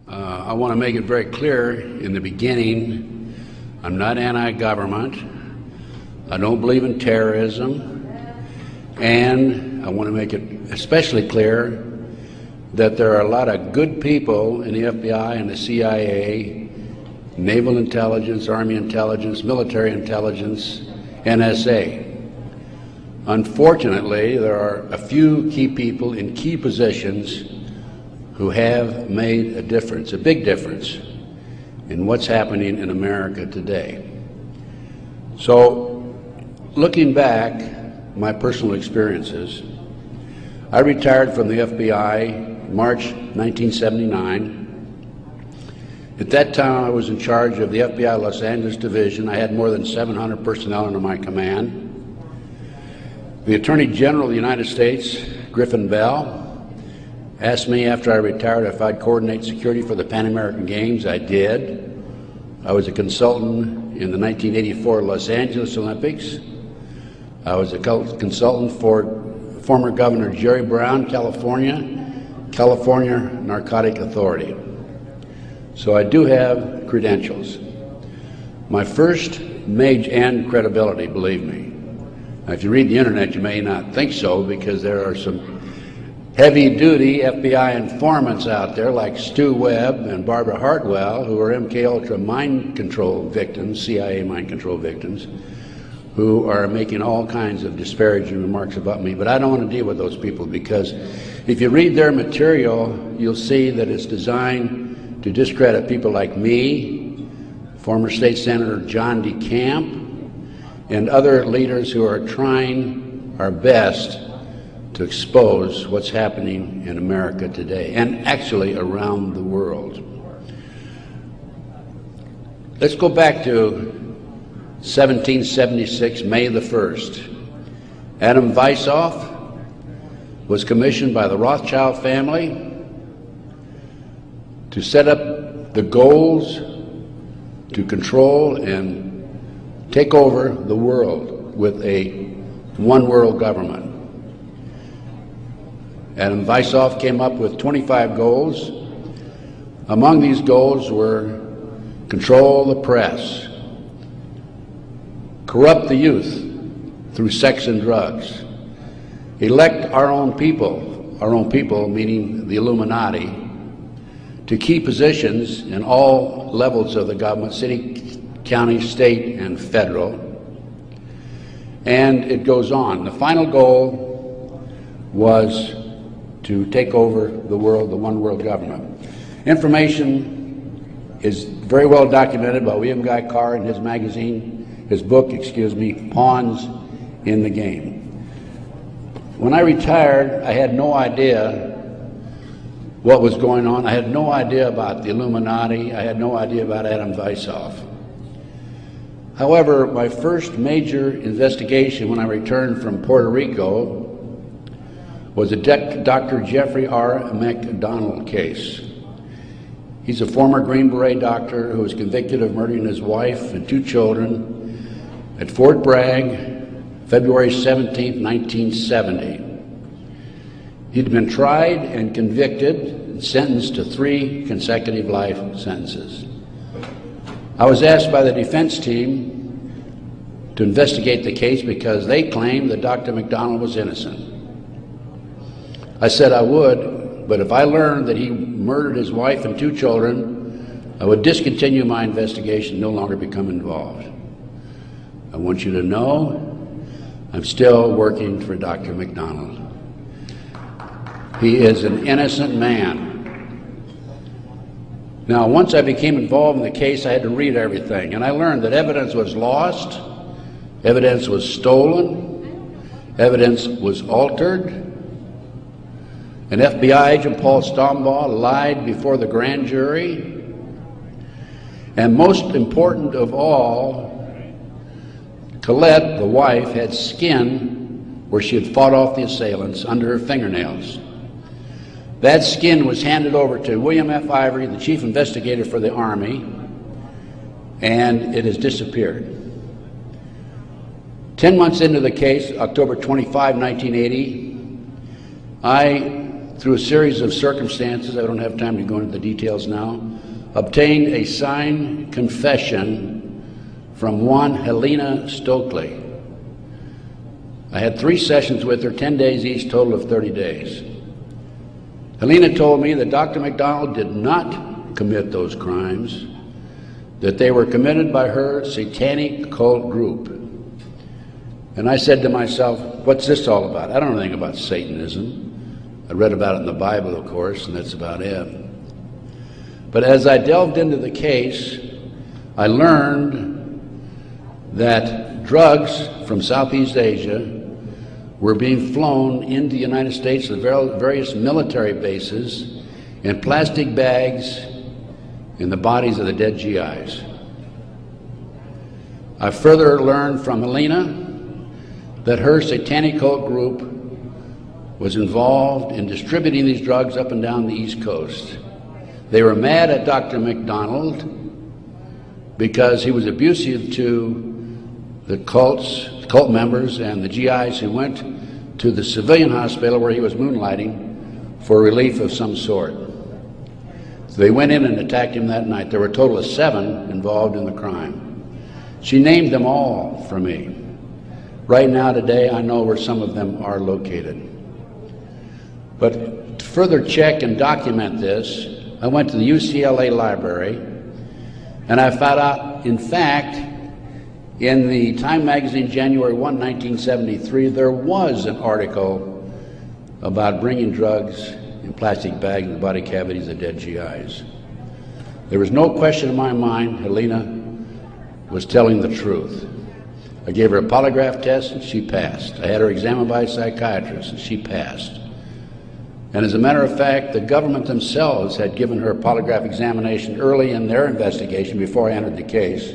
I want to make it very clear in the beginning, I'm not anti-government. I don't believe in terrorism. And I want to make it especially clear that there are a lot of good people in the FBI and the CIA, Naval Intelligence, Army Intelligence, Military Intelligence, NSA. Unfortunately, there are a few key people in key positions who have made a difference, a big difference, in what's happening in America today. So, looking back, my personal experiences, I retired from the FBI March 1979. At that time, I was in charge of the FBI Los Angeles Division. I had more than 700 personnel under my command. The Attorney General of the United States, Griffin Bell, asked me after I retired if I'd coordinate security for the Pan American Games. I did. I was a consultant in the 1984 Los Angeles Olympics. I was a consultant for former Governor Jerry Brown, California Narcotic Authority. So I do have credentials. My first major and credibility, believe me. Now, if you read the internet, you may not think so, because there are some heavy-duty FBI informants out there like Stu Webb and Barbara Hartwell, who are MKUltra mind control victims, CIA mind control victims, who are making all kinds of disparaging remarks about me. But I don't want to deal with those people, because if you read their material, you'll see that it's designed to discredit people like me, former State Senator John DeCamp, and other leaders who are trying our best to expose what's happening in America today, and actually around the world. Let's go back to 1776, May the 1st. Adam Weizhoff was commissioned by the Rothschild family to set up the goals to control and take over the world with a one world government. Adam Weizhoff came up with 25 goals. Among these goals were control the press, corrupt the youth through sex and drugs, elect our own people meaning the Illuminati, to key positions in all levels of the government, city, county, state, and federal. And it goes on. The final goal was to take over the world, the one world government. Information is very well documented by William Guy Carr in his magazine, his book, Pawns in the Game. When I retired, I had no idea what was going on. I had no idea about the Illuminati. I had no idea about Adam Weizhoff. However, my first major investigation when I returned from Puerto Rico was a Dr. Jeffrey R. McDonald case. He's a former Green Beret doctor who was convicted of murdering his wife and 2 children at Fort Bragg, February 17, 1970. He'd been tried and convicted and sentenced to 3 consecutive life sentences. I was asked by the defense team to investigate the case because they claimed that Dr. McDonald was innocent. I said I would, but if I learned that he murdered his wife and 2 children, I would discontinue my investigation, no longer become involved. I want you to know I'm still working for Dr. McDonald. He is an innocent man. Now, once I became involved in the case, I had to read everything, and I learned that evidence was lost, evidence was stolen, evidence was altered. An FBI agent, Paul Stombaugh, lied before the grand jury. And most important of all, Colette, the wife, had skin where she had fought off the assailants under her fingernails. That skin was handed over to William F. Ivory, the chief investigator for the Army, and it has disappeared. 10 months into the case, October 25, 1980, I through a series of circumstances, I don't have time to go into the details now, obtained a signed confession from one Helena Stokely. I had 3 sessions with her, 10 days each, total of 30 days. Helena told me that Dr. McDonald did not commit those crimes, that they were committed by her satanic cult group. And I said to myself, what's this all about? I don't know anything about Satanism. I read about it in the Bible, of course, and that's about it. But as I delved into the case, I learned that drugs from Southeast Asia were being flown into the United States to various military bases in plastic bags in the bodies of the dead GIs. I further learned from Helena that her satanic cult group was involved in distributing these drugs up and down the East Coast. They were mad at Dr. McDonald because he was abusive to the cult members and the GIs who went to the civilian hospital where he was moonlighting for relief of some sort. So they went in and attacked him that night. There were a total of 7 involved in the crime. She named them all for me. Right now, today, I know where some of them are located. But to further check and document this, I went to the UCLA library, and I found out, in fact, in the Time magazine, January 1, 1973, there was an article about bringing drugs in plastic bags in the body cavities of dead GIs. There was no question in my mind Helena was telling the truth. I gave her a polygraph test and she passed. I had her examined by a psychiatrist and she passed. And as a matter of fact, the government themselves had given her a polygraph examination early in their investigation before I entered the case.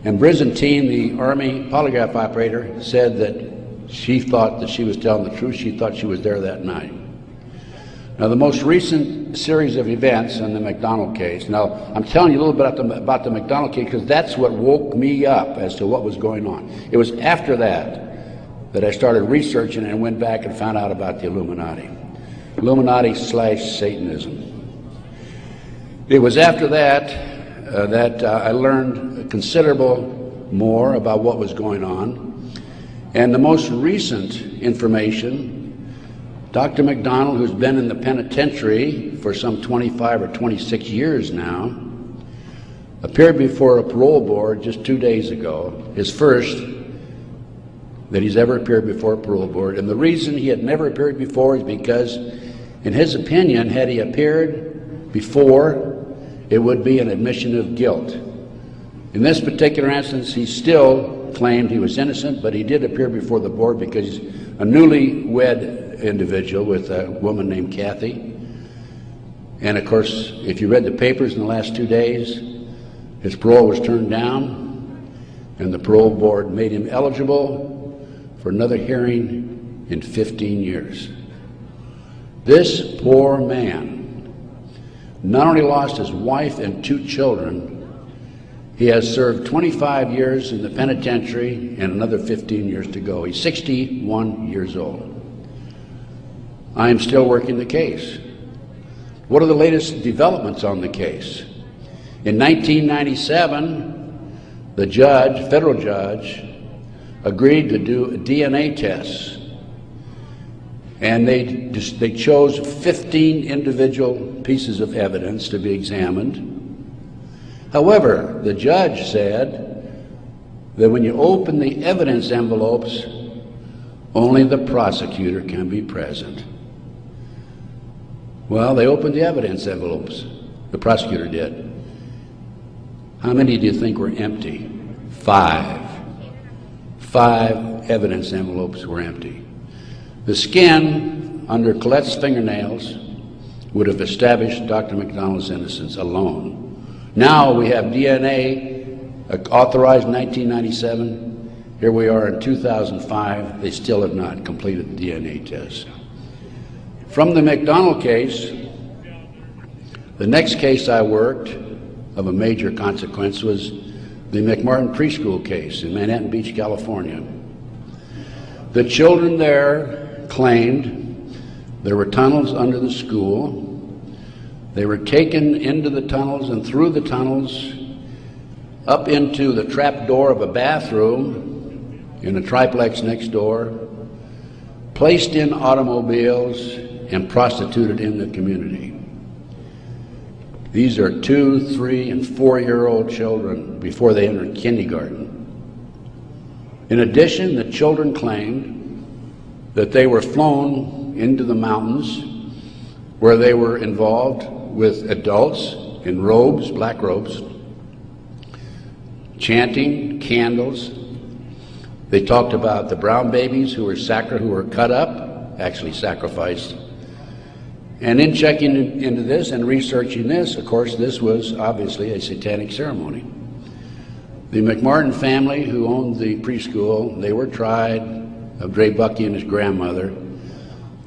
And Byzantine, the Army polygraph operator, said that she thought that she was telling the truth. She thought she was there that night. Now, the most recent series of events in the McDonald case, now I'm telling you a little bit about the McDonald case because that's what woke me up as to what was going on. It was after that I started researching and went back and found out about the Illuminati. Illuminati/Satanism. It was after that I learned considerable more about what was going on. And the most recent information, Dr. McDonald, who's been in the penitentiary for some 25 or 26 years now, appeared before a parole board just 2 days ago, his first that he's ever appeared before a parole board. And the reason he had never appeared before is because, in his opinion, had he appeared before, it would be an admission of guilt. In this particular instance, he still claimed he was innocent, but he did appear before the board because he's a newlywed individual with a woman named Kathy. And of course, if you read the papers in the last 2 days, his parole was turned down, and the parole board made him eligible for another hearing in 15 years. This poor man not only lost his wife and 2 children, he has served 25 years in the penitentiary and another 15 years to go. He's 61 years old. I am still working the case. What are the latest developments on the case? In 1997, the judge, federal judge, agreed to do DNA tests. And they chose 15 individual pieces of evidence to be examined. However, the judge said that when you open the evidence envelopes, only the prosecutor can be present. Well, they opened the evidence envelopes. The prosecutor did. How many do you think were empty? 5. 5 evidence envelopes were empty. The skin under Colette's fingernails would have established Dr. McDonald's innocence alone. Now we have DNA authorized in 1997. Here we are in 2005. They still have not completed the DNA test. From the McDonald case, the next case I worked of a major consequence was the McMartin preschool case in Manhattan Beach, California. The children there claimed There were tunnels under the school. They were taken into the tunnels and through the tunnels up into the trap door of a bathroom in a triplex next door, placed in automobiles, and prostituted in the community. These are 2-, 3-, and 4-year-old children before they entered kindergarten. In addition, the children claimed that they were flown into the mountains where they were involved with adults in robes, black robes, chanting, candles. They talked about the brown babies who were cut up, actually sacrificed. And in checking into this and researching this, of course, this was obviously a satanic ceremony. The McMartin family, who owned the preschool, they were tried of Ray Buckey and his grandmother.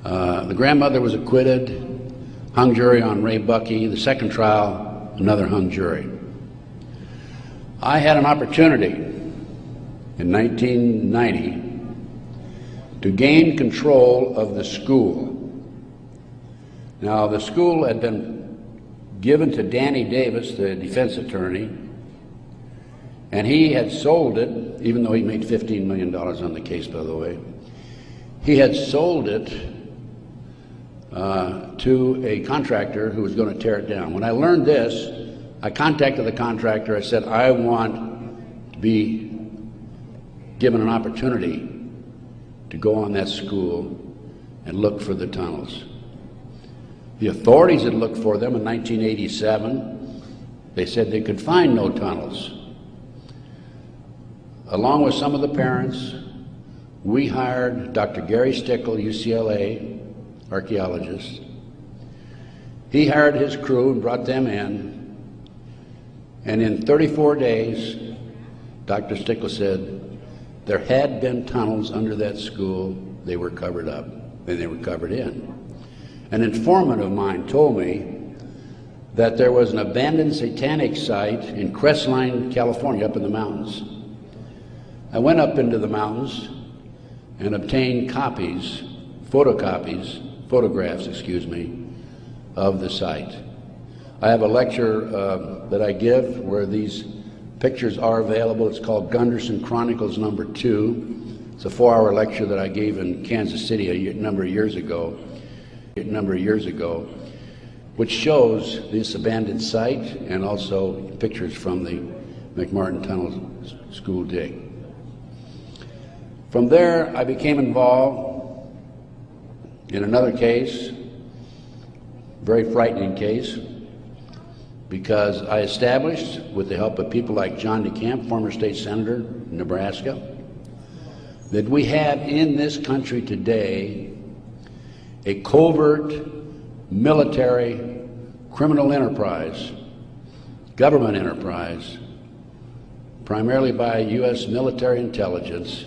The grandmother was acquitted, hung jury on Ray Buckey. The second trial, another hung jury. I had an opportunity in 1990 to gain control of the school. Now, the school had been given to Danny Davis, the defense attorney, and he had sold it, even though he made $15 million on the case, by the way. He had sold it to a contractor who was going to tear it down. When I learned this, I contacted the contractor. I said, I want to be given an opportunity to go on that school and look for the tunnels. The authorities had looked for them in 1987. They said they could find no tunnels. Along with some of the parents, we hired Dr. Gary Stickle, UCLA archaeologist. He hired his crew and brought them in. And in 34 days, Dr. Stickle said there had been tunnels under that school. They were covered up, and they were covered in. An informant of mine told me that there was an abandoned satanic site in Crestline, California, up in the mountains. I went up into the mountains and obtained photographs, of the site. I have a lecture that I give where these pictures are available. It's called Gunderson Chronicles #2. It's a 4-hour lecture that I gave in Kansas City a number of years ago, which shows this abandoned site and also pictures from the McMartin Tunnel school dig. From there, I became involved in another case, very frightening case, because I established, with the help of people like John DeCamp, former state senator in Nebraska, that we have in this country today a covert military criminal enterprise, government enterprise, primarily by U.S. military intelligence,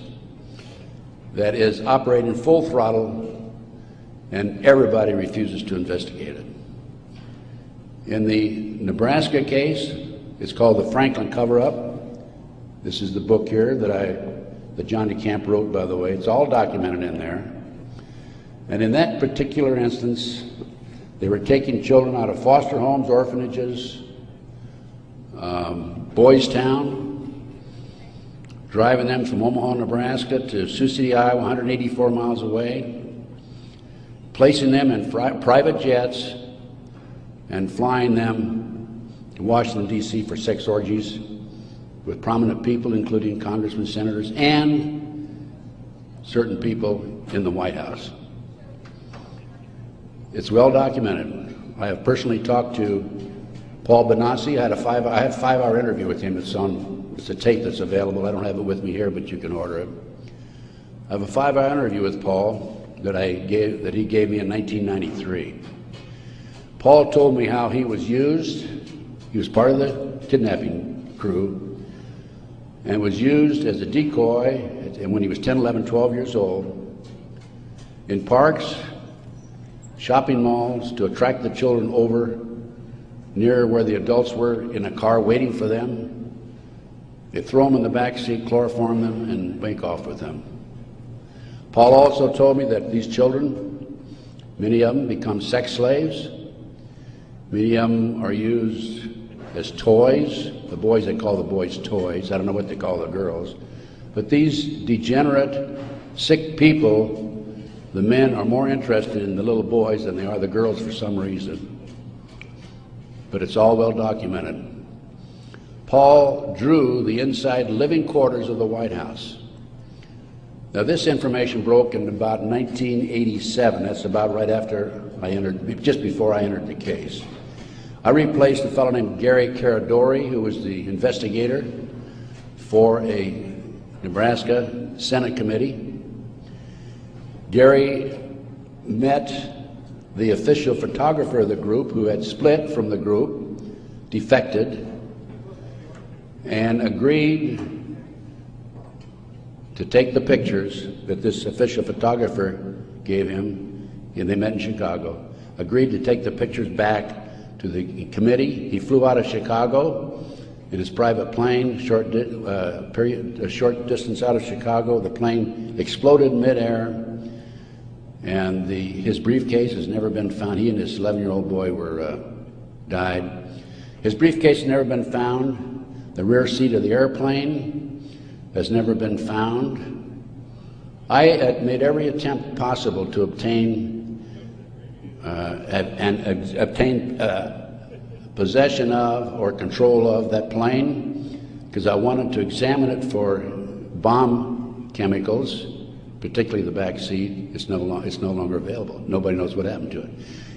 that is operating full throttle, and everybody refuses to investigate it. In the Nebraska case, it's called the Franklin Cover-Up. This is the book here that John DeCamp wrote, by the way. It's all documented in there. And in that particular instance, they were taking children out of foster homes, orphanages, Boys Town, driving them from Omaha, Nebraska to Sioux City, Iowa, 184 miles away, placing them in private jets and flying them to Washington, D.C. for sex orgies with prominent people, including congressmen, senators, and certain people in the White House. It's well documented. I have personally talked to Paul Benassi. I had a 5-hour interview with him. It's a tape that's available. I don't have it with me here, but you can order it. I have a 5-hour interview with Paul that he gave me in 1993. Paul told me how he was used. He was part of the kidnapping crew and was used as a decoy when he was 10, 11, 12 years old in parks, shopping malls, to attract the children over near where the adults were in a car waiting for them. They throw them in the back seat, chloroform them, and make off with them. Paul also told me that these children Many of them become sex slaves. Many of them are used as toys. The boys, they call the boys toys. I don't know what they call the girls. But these degenerate, sick people, the men are more interested in the little boys than they are the girls for some reason. But it's all well documented. Paul drew the inside living quarters of the White House. Now, this information broke in about 1987. That's about right after I entered, just before I entered the case. I replaced a fellow named Gary Caradori, who was the investigator for a Nebraska Senate committee. Gary met the official photographer of the group, who had split from the group, defected, and agreed to take the pictures that this official photographer gave him, and they met in Chicago, agreed to take the pictures back to the committee. He flew out of Chicago in his private plane, a short distance out of Chicago. The plane exploded in midair, and his briefcase has never been found. He and his 11-year-old boy died. His briefcase has never been found. The rear seat of the airplane has never been found. I had made every attempt possible to obtain possession of or control of that plane, because I wanted to examine it for bomb chemicals, particularly the back seat. It's no longer available. Nobody knows what happened to it.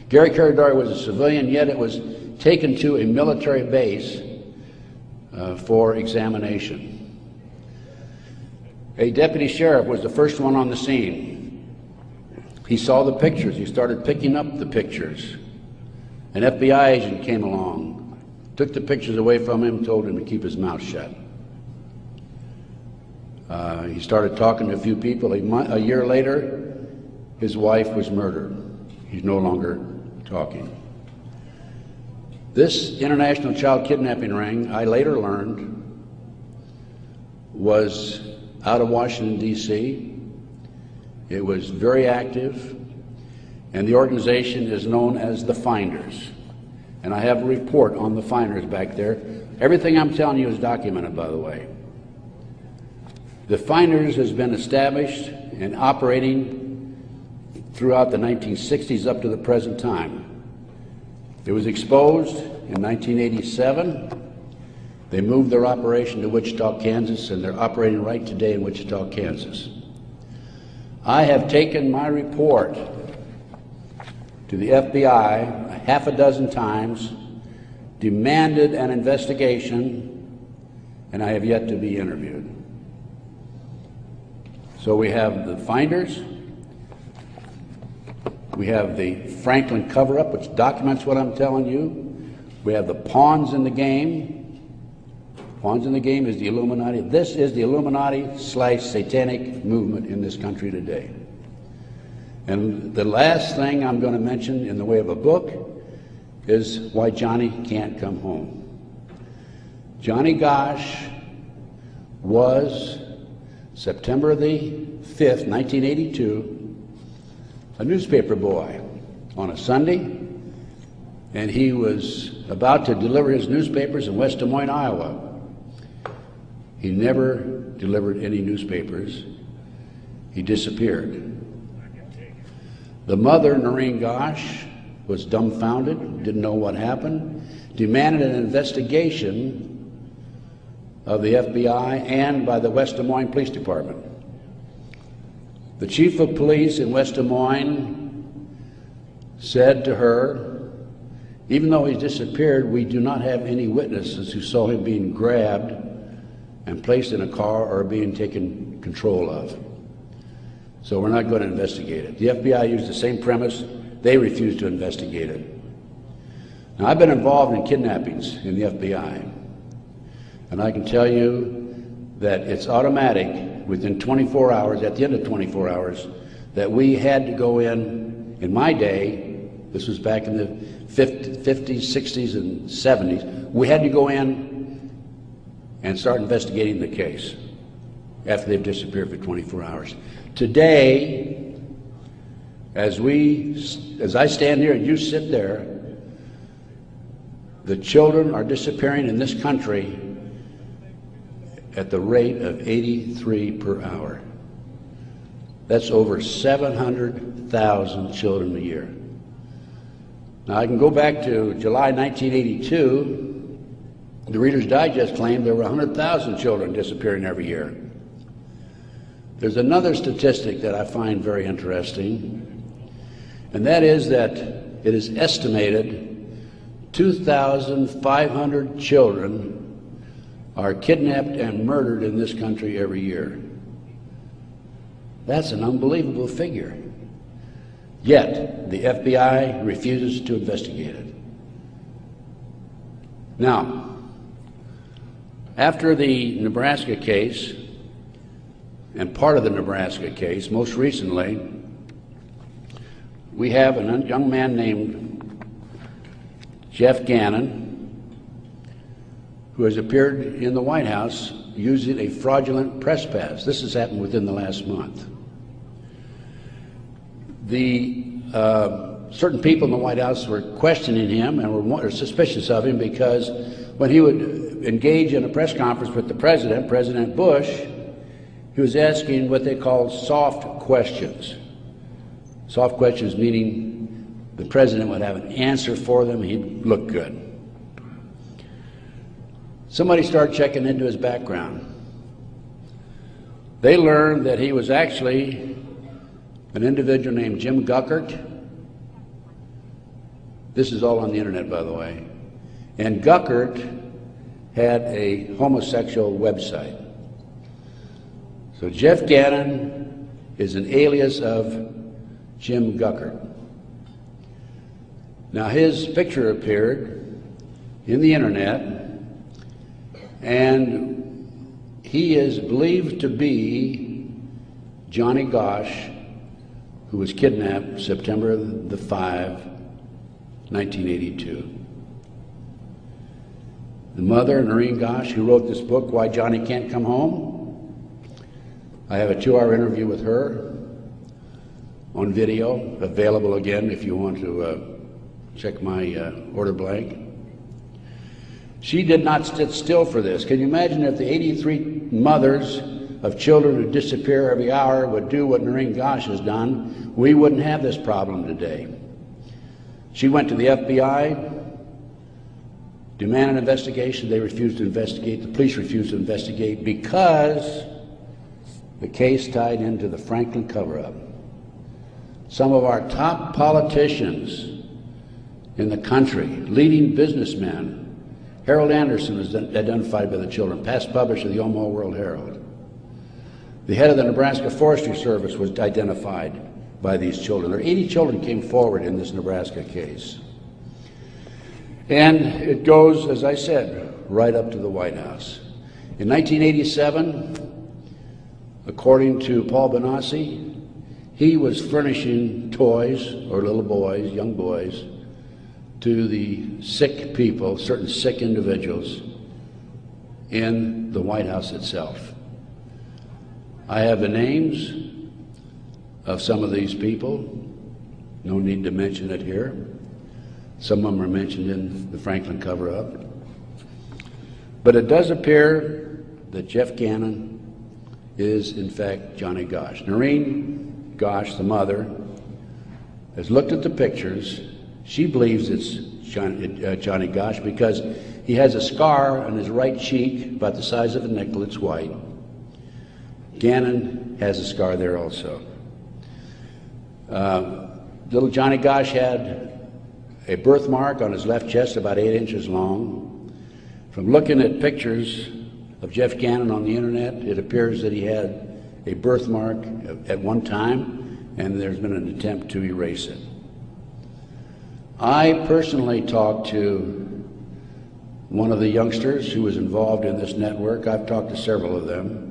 Gary Caradori was a civilian, yet it was taken to a military base for examination. A deputy sheriff was the first one on the scene. He saw the pictures. He started picking up the pictures. An FBI agent came along, took the pictures away from him, told him to keep his mouth shut. He started talking to a few people. A year later, his wife was murdered. He's no longer talking. This international child kidnapping ring, I later learned, was out of Washington, D.C. It was very active, and the organization is known as the Finders. And I have a report on the Finders back there. Everything I'm telling you is documented, by the way. The Finders has been established and operating throughout the 1960s up to the present time. It was exposed in 1987. They moved their operation to Wichita, Kansas, and they're operating right today in Wichita, Kansas. I have taken my report to the FBI half a dozen times, demanded an investigation, and I have yet to be interviewed. So we have the Finders, we have the Franklin cover-up, which documents what I'm telling you. We have the pawns in the game. Pawns in the game is the Illuminati. This is the Illuminati/satanic movement in this country today. And the last thing I'm going to mention in the way of a book is why Johnny can't come home. Johnny Gosch was, September the 5th, 1982, a newspaper boy on a Sunday, and he was about to deliver his newspapers in West Des Moines, Iowa. He never delivered any newspapers. He disappeared. The mother, Noreen Gosch, was dumbfounded, didn't know what happened, demanded an investigation of the FBI and by the West Des Moines Police Department. The chief of police in West Des Moines said to her, even though he's disappeared, we do not have any witnesses who saw him being grabbed and placed in a car or being taken control of. So we're not going to investigate it. The FBI used the same premise. They refused to investigate it. Now, I've been involved in kidnappings in the FBI, and I can tell you that it's automatic within 24 hours, at the end of 24 hours, that we had to go in my day, this was back in the 50s, 60s, and 70s, we had to go in and start investigating the case after they've disappeared for 24 hours. Today, As I stand here and you sit there, the children are disappearing in this country at the rate of 83 per hour. That's over 700,000 children a year. Now I can go back to July 1982. The Reader's Digest claimed there were 100,000 children disappearing every year. There's another statistic that I find very interesting, and that is that it is estimated 2,500 children are kidnapped and murdered in this country every year. That's an unbelievable figure. Yet, the FBI refuses to investigate it. Now, after the Nebraska case, and part of the Nebraska case, most recently, we have a young man named Jeff Gannon, who has appeared in the White House using a fraudulent press pass. This has happened within the last month. Certain people in the White House were questioning him and were suspicious of him because when he would engage in a press conference with the president, President Bush, he was asking what they called soft questions. Soft questions meaning the president would have an answer for them, he'd look good. Somebody started checking into his background. They learned that he was actually an individual named Jim Guckert. This is all on the internet, by the way. And Guckert had a homosexual website. So Jeff Gannon is an alias of Jim Guckert. Now his picture appeared in the internet, and he is believed to be Johnny Gosch, who was kidnapped September the 5, 1982. The mother, Noreen Gosch, who wrote this book, Why Johnny Can't Come Home, I have a 2-hour interview with her on video, available again if you want to check my order blank. She did not sit still for this. Can you imagine if the 83 mothers of children who disappear every hour would do what Noreen Gosch has done? We wouldn't have this problem today. She went to the FBI, demanded an investigation. They refused to investigate. The police refused to investigate because the case tied into the Franklin cover-up. Some of our top politicians in the country, leading businessmen, Harold Anderson was identified by the children, past publisher of the Omaha World Herald. The head of the Nebraska Forestry Service was identified by these children. There 80 children came forward in this Nebraska case. And it goes, as I said, right up to the White House. In 1987, according to Paul Bonacci, he was furnishing toys, or little boys, young boys, to the sick people, certain sick individuals in the White House itself. I have the names of some of these people. No need to mention it here. Some of them are mentioned in the Franklin cover-up. But it does appear that Jeff Gannon is, in fact, Johnny Gosch. Noreen Gosch, the mother, has looked at the pictures. She believes it's Johnny Gosch because he has a scar on his right cheek about the size of a nickel. It's white. Gannon has a scar there also. Little Johnny Gosch had a birthmark on his left chest about 8 inches long. From looking at pictures of Jeff Gannon on the internet, it appears that he had a birthmark at one time, and there's been an attempt to erase it. I personally talked to one of the youngsters who was involved in this network. I've talked to several of them.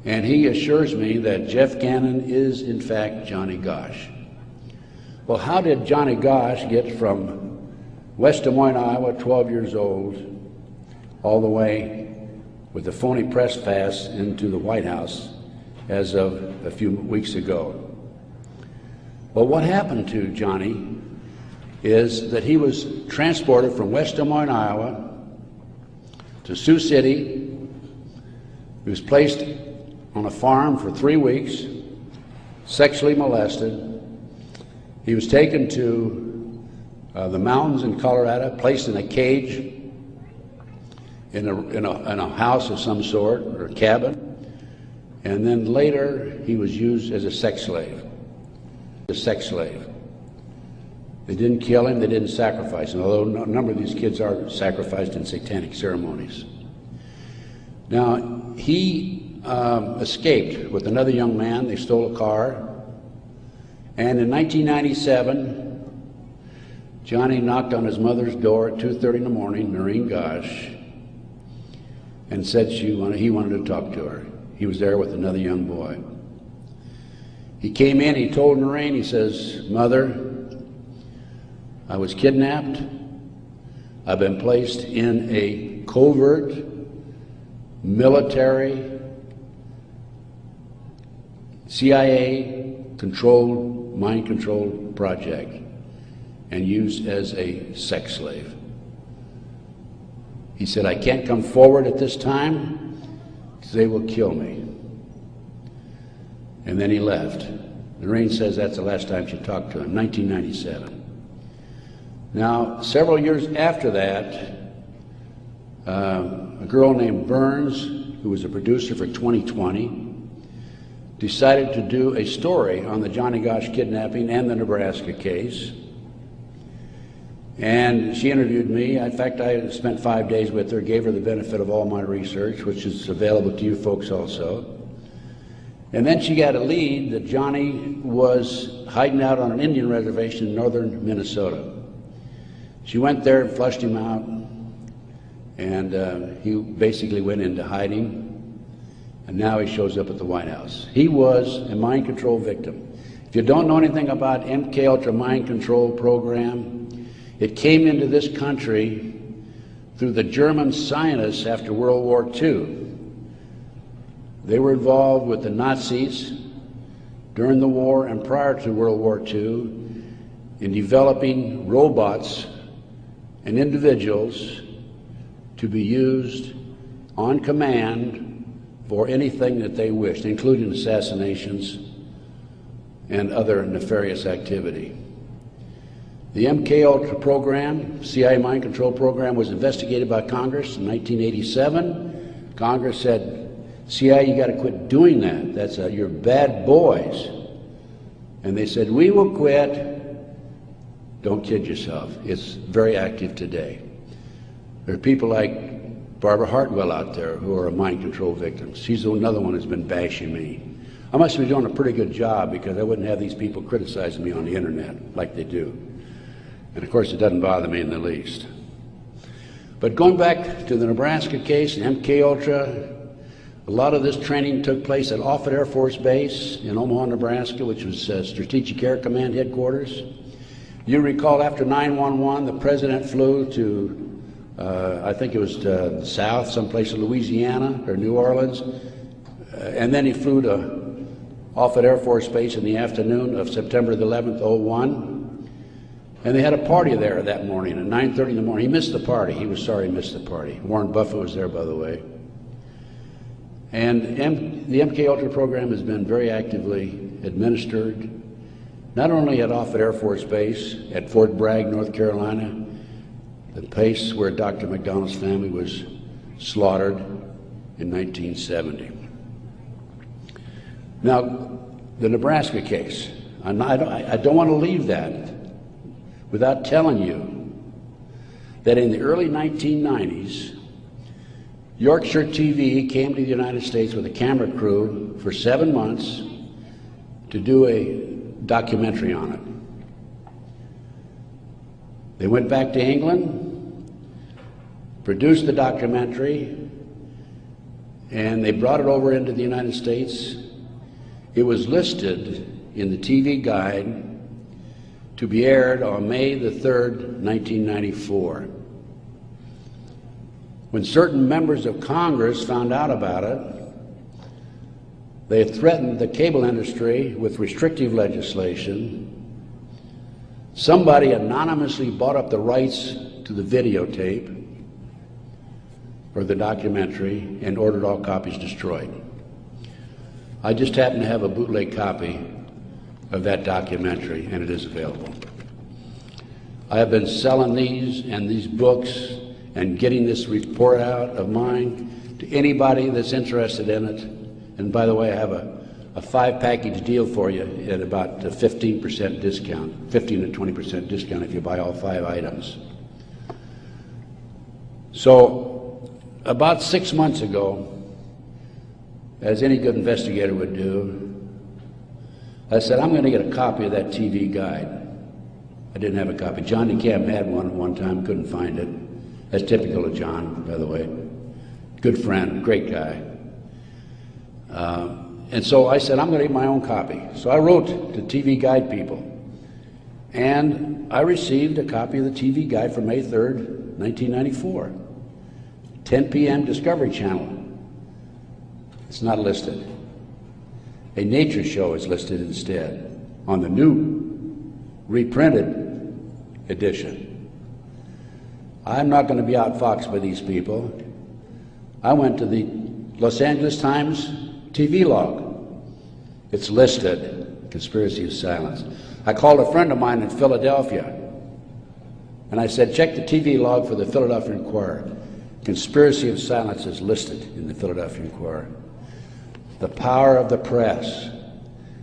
And he assures me that Jeff Gannon is, in fact, Johnny Gosch. Well, how did Johnny Gosch get from West Des Moines, Iowa, 12 years old, all the way with a phony press pass into the White House as of a few weeks ago? Well, what happened to Johnny is that he was transported from West Des Moines, Iowa to Sioux City. He was placed on a farm for 3 weeks, sexually molested. He was taken to the mountains in Colorado, placed in a cage in a house of some sort, or a cabin, and then later he was used as a sex slave. They didn't kill him, they didn't sacrifice him, although a number of these kids are sacrificed in satanic ceremonies. Now, he escaped with another young man. They stole a car, and in 1997, Johnny knocked on his mother's door at 2:30 in the morning, Noreen Gosch, and said he wanted to talk to her. He was there with another young boy. He came in, he told Noreen, he says, "Mother, I was kidnapped. I've been placed in a covert military CIA-controlled, mind-controlled project and used as a sex slave." He said, "I can't come forward at this time because they will kill me." And then he left. Noreen says that's the last time she talked to him, 1997. Now, several years after that, a girl named Burns, who was a producer for 2020, decided to do a story on the Johnny Gosch kidnapping and the Nebraska case. And she interviewed me. In fact, I spent 5 days with her, gave her the benefit of all my research, which is available to you folks also. And then she got a lead that Johnny was hiding out on an Indian reservation in northern Minnesota. She went there and flushed him out, and he basically went into hiding, and now he shows up at the White House. He was a mind control victim. If you don't know anything about MKUltra mind control program, it came into this country through the German scientists after World War II. They were involved with the Nazis during the war and prior to World War II in developing robots and individuals to be used on command for anything that they wished, including assassinations and other nefarious activity. The MKUltra program, CIA mind control program, was investigated by Congress in 1987. Congress said, CIA, you got to quit doing that. You're bad boys. And they said, we will quit. Don't kid yourself. It's very active today. There are people like Barbara Hartwell out there who are mind control victims. She's another one who's been bashing me. I must be doing a pretty good job because I wouldn't have these people criticizing me on the internet like they do. And of course, it doesn't bother me in the least. But going back to the Nebraska case and MKUltra, a lot of this training took place at Offutt Air Force Base in Omaha, Nebraska, which was Strategic Air Command headquarters. You recall after 9/11, the president flew to, I think it was to south, someplace in Louisiana or New Orleans, and then he flew to Offutt Air Force Base in the afternoon of September the 11th, 2001, and they had a party there that morning at 9:30 in the morning. He missed the party. He was sorry he missed the party. Warren Buffett was there, by the way. And the MKUltra program has been very actively administered, not only at Offutt Air Force Base, at Fort Bragg, North Carolina, the place where Dr. McDonald's family was slaughtered in 1970. Now, the Nebraska case, I don't want to leave that without telling you that in the early 1990s, Yorkshire TV came to the United States with a camera crew for 7 months to do a documentary on it. They went back to England, produced the documentary, and they brought it over into the United States. It was listed in the TV Guide to be aired on May the 3rd, 1994. When certain members of Congress found out about it, they threatened the cable industry with restrictive legislation Somebody anonymously bought up the rights to the videotape or the documentary and ordered all copies destroyed. I just happen to have a bootleg copy of that documentary, and it is available. I have been selling these and these books and getting this report out of mine to anybody that's interested in it. And by the way, I have a 5-package deal for you at about a 15% discount, 15 to 20% discount if you buy all 5 items. So about 6 months ago, as any good investigator would do, I said, I'm going to get a copy of that TV guide. I didn't have a copy. John DeCamp had one at one time, couldn't find it. That's typical of John, by the way. Good friend, great guy. And so I said, I'm going to get my own copy. So I wrote to TV Guide people, and I received a copy of the TV Guide for May 3rd, 1994. 10 p.m. Discovery Channel. It's not listed. A nature show is listed instead on the new reprinted edition. I'm not going to be outfoxed by these people. I went to the Los Angeles Times TV log. It's listed, Conspiracy of Silence. I called a friend of mine in Philadelphia, and I said, check the TV log for the Philadelphia Inquirer. Conspiracy of Silence is listed in the Philadelphia Inquirer. The power of the press.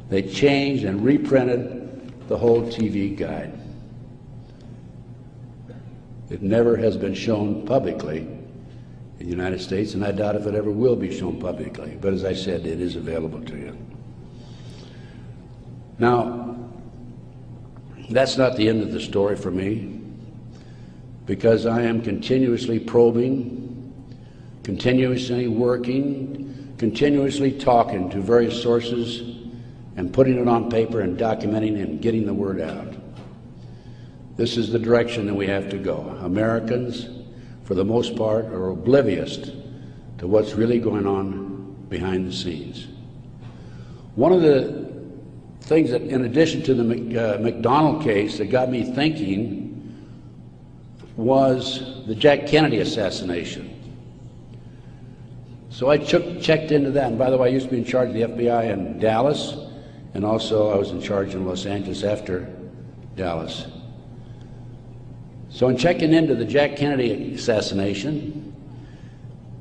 They changed and reprinted the whole TV guide. It never has been shown publicly in the United States, and I doubt if it ever will be shown publicly. But as I said, it is available to you. Now, that's not the end of the story for me, because I am continuously probing, continuously working, continuously talking to various sources and putting it on paper and documenting and getting the word out. This is the direction that we have to go. Americans, for the most part, are oblivious to what's really going on behind the scenes. One of the things that, in addition to the McDonald case, that got me thinking was the Jack Kennedy assassination. So I checked into that, and by the way, I used to be in charge of the FBI in Dallas, and also I was in charge in Los Angeles after Dallas. So in checking into the Jack Kennedy assassination,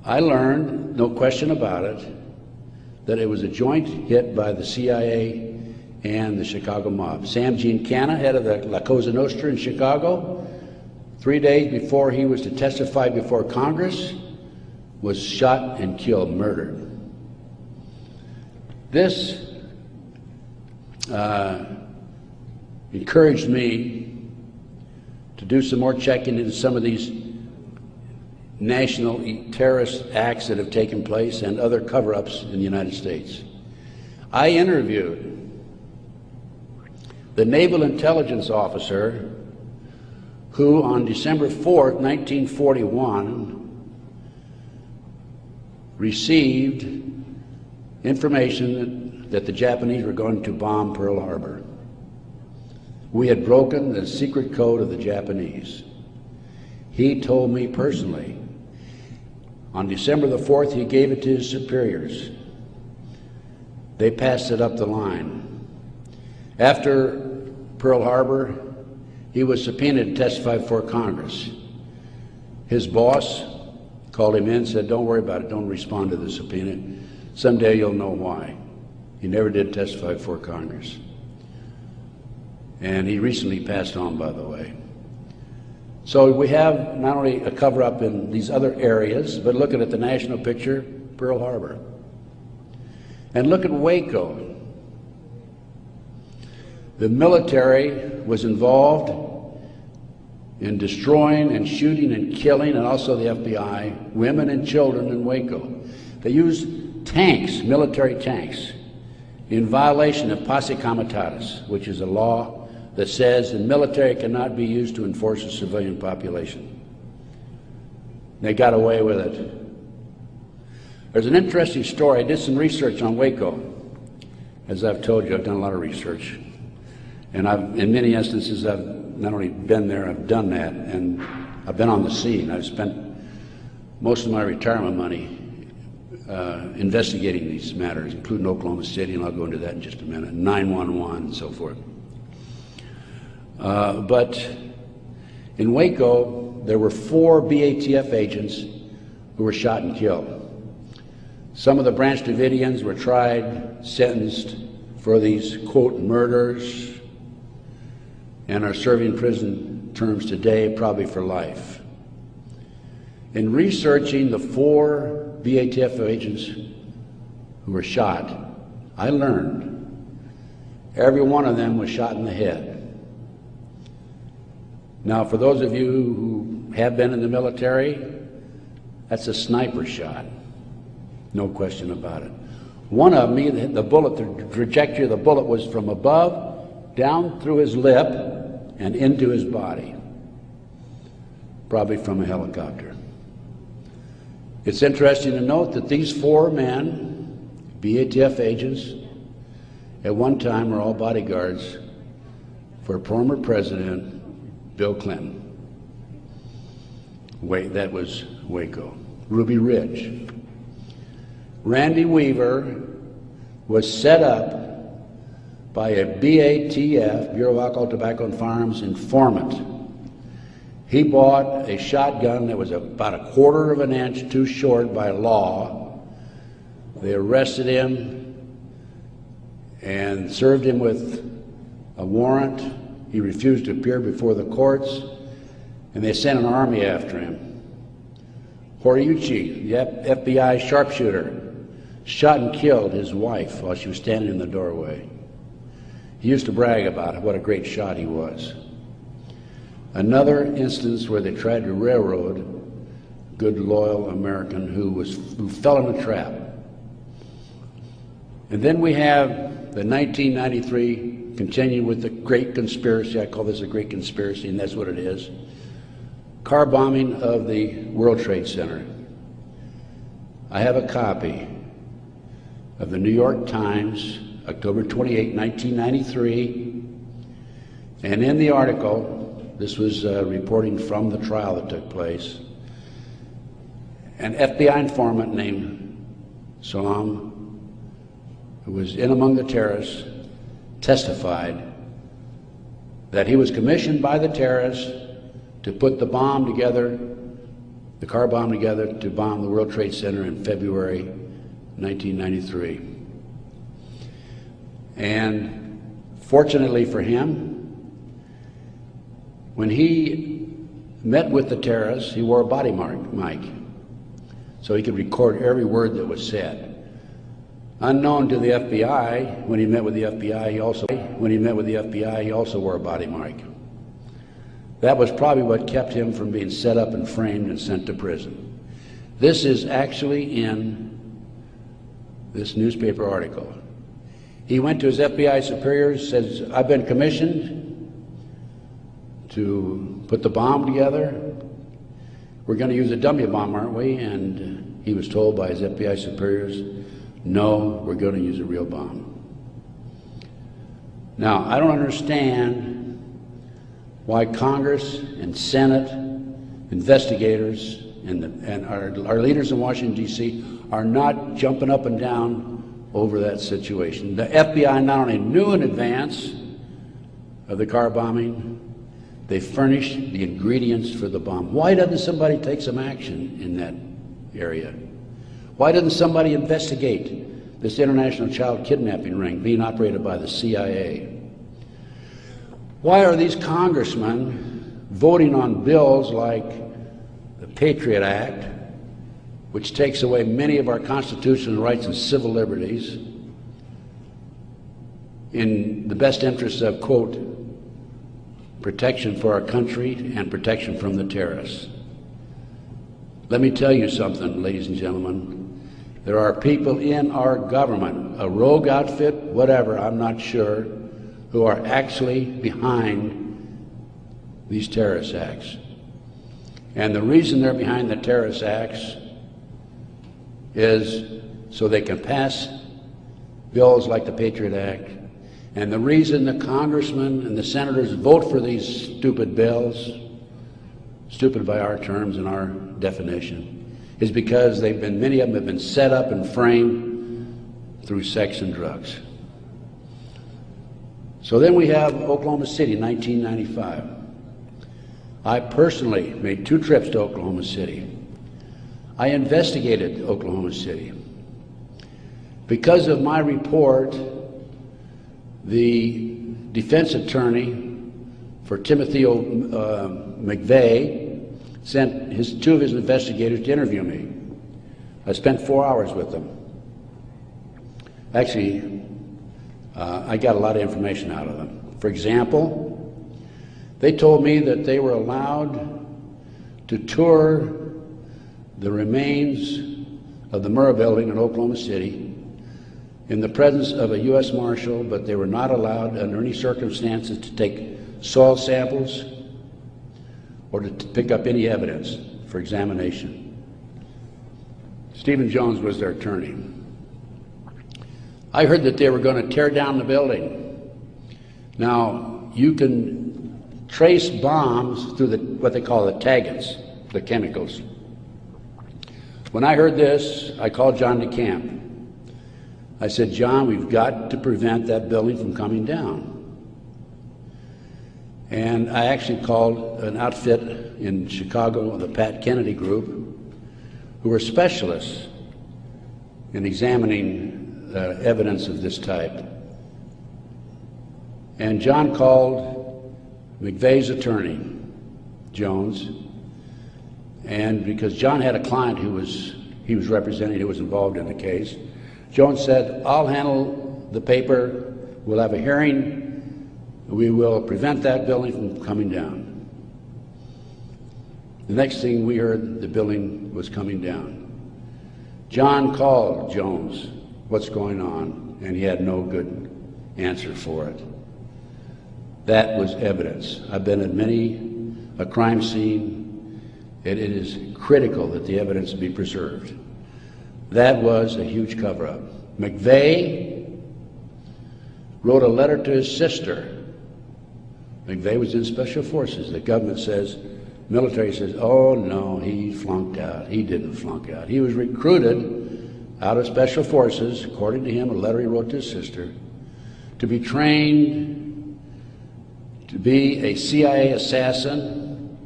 I learned, no question about it, that it was a joint hit by the CIA and the Chicago mob. Sam Giancana, head of the La Cosa Nostra in Chicago, 3 days before he was to testify before Congress, was shot and killed, murdered. This encouraged me to do some more checking into some of these national terrorist acts that have taken place and other cover-ups in the United States. I interviewed the Naval Intelligence Officer who on December 4th, 1941, received information that the Japanese were going to bomb Pearl Harbor. We had broken the secret code of the Japanese. He told me personally, on December the 4th, he gave it to his superiors. They passed it up the line. After Pearl Harbor, he was subpoenaed to testify before Congress. His boss called him in and said, don't worry about it, don't respond to the subpoena. Someday you'll know why. He never did testify before Congress. And he recently passed on, by the way. So we have not only a cover-up in these other areas, but looking at the national picture, Pearl Harbor. And look at Waco. The military was involved in destroying and shooting and killing, and also the FBI, women and children in Waco. They used tanks, military tanks, in violation of Posse Comitatus, which is a law that says the military cannot be used to enforce a civilian population. They got away with it. There's an interesting story. I did some research on Waco. As I've told you, I've done a lot of research. And in many instances, I've not only been there, I've done that, and I've been on the scene. I've spent most of my retirement money investigating these matters, including Oklahoma City, and I'll go into that in just a minute, 911 and so forth. But in Waco, there were 4 BATF agents who were shot and killed. Some of the Branch Davidians were tried, sentenced for these, quote, murders, and are serving prison terms today, probably for life. In researching the 4 BATF agents who were shot, I learned every one of them was shot in the head. Now, for those of you who have been in the military, that's a sniper shot. No question about it. One of them, the bullet, the trajectory of the bullet was from above, down through his lip, and into his body. Probably from a helicopter. It's interesting to note that these 4 men, BATF agents, at one time were all bodyguards for former President Bill Clinton. That was Waco. Ruby Ridge. Randy Weaver was set up by a BATF, Bureau of Alcohol, Tobacco, and Firearms, informant. He bought a shotgun that was about 1/4 of an inch too short by law. They arrested him and served him with a warrant. He refused to appear before the courts, and they sent an army after him. Horiuchi, the FBI sharpshooter, shot and killed his wife while she was standing in the doorway. He used to brag about what a great shot he was. Another instance where they tried to railroad a good, loyal American who fell in a trap. And then we have the 1993, continue with the great conspiracy. I call this a great conspiracy, and that's what it is. Car bombing of the World Trade Center. I have a copy of the New York Times, October 28, 1993, and in the article, this was reporting from the trial that took place, an FBI informant named Salam, who was in among the terrorists, testified that he was commissioned by the terrorists to put the bomb together, the car bomb together, to bomb the World Trade Center in February 1993. And fortunately for him, when he met with the terrorists, he wore a body mic, so he could record every word that was said. Unknown to the FBI, when he met with the FBI, he also wore a body mic. That was probably what kept him from being set up and framed and sent to prison. This is actually in this newspaper article. He went to his FBI superiors, says, "I've been commissioned to put the bomb together. We're going to use a dummy bomb, aren't we?" And he was told by his FBI superiors, "No, we're going to use a real bomb." Now, I don't understand why Congress and Senate, investigators, and our leaders in Washington, D.C. are not jumping up and down over that situation. The FBI not only knew in advance of the car bombing, they furnished the ingredients for the bomb. Why doesn't somebody take some action in that area? Why doesn't somebody investigate this international child kidnapping ring being operated by the CIA? Why are these congressmen voting on bills like the Patriot Act, which takes away many of our constitutional rights and civil liberties in the best interests of, quote, protection for our country and protection from the terrorists? Let me tell you something, ladies and gentlemen. There are people in our government, a rogue outfit, whatever, I'm not sure, who are actually behind these terrorist acts. And the reason they're behind the terrorist acts is so they can pass bills like the Patriot Act And the reason the congressmen and the senators vote for these stupid bills, stupid by our terms and our definition, is because many of them have been set up and framed through sex and drugs. So then we have Oklahoma City, 1995. I personally made 2 trips to Oklahoma City. I investigated Oklahoma City. Because of my report, the defense attorney for Timothy McVeigh sent 2 of his investigators to interview me. I spent 4 hours with them. Actually, I got a lot of information out of them. For example, they told me that they were allowed to tour the remains of the Murrah Building in Oklahoma City in the presence of a U.S. Marshal, but they were not allowed under any circumstances to take soil samples or to pick up any evidence for examination. Stephen Jones was their attorney. I heard that they were going to tear down the building. Now, you can trace bombs through what they call the taggants, the chemicals. When I heard this, I called John DeCamp. I said, John, we've got to prevent that building from coming down. And I actually called an outfit in Chicago, the Pat Kennedy Group, who were specialists in examining evidence of this type. And John called McVeigh's attorney, Jones, and because John had a client he was representing who was involved in the case, Jones said, I'll handle the paper, we'll have a hearing, we will prevent that building from coming down. The next thing we heard, the building was coming down. John called Jones, what's going on? And he had no good answer for it. That was evidence. I've been at many a crime scene. It is critical that the evidence be preserved. That was a huge cover-up. McVeigh wrote a letter to his sister. McVeigh was in Special Forces. The government says, military says, oh no, he flunked out. He didn't flunk out. He was recruited out of Special Forces, according to him, a letter he wrote to his sister, to be trained to be a CIA assassin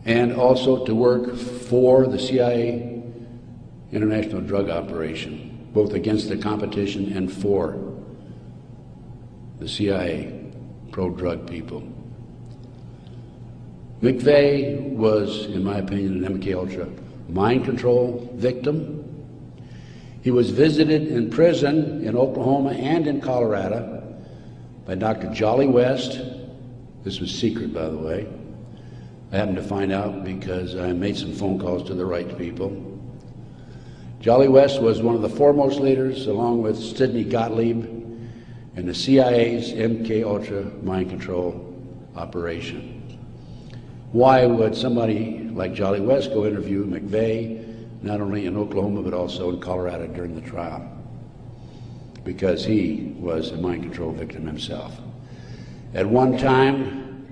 and also to work for the CIA international drug operation, both against the competition and for the CIA pro-drug people. McVeigh was, in my opinion, an MKUltra mind control victim. He was visited in prison in Oklahoma and in Colorado by Dr. Jolly West. This was secret, by the way. I happened to find out because I made some phone calls to the right people. Jolly West was one of the foremost leaders, along with Sidney Gottlieb, in the CIA's MKUltra mind control operation. Why would somebody like Jolly West go interview McVeigh, not only in Oklahoma but also in Colorado during the trial? Because he was a mind control victim himself. At one time,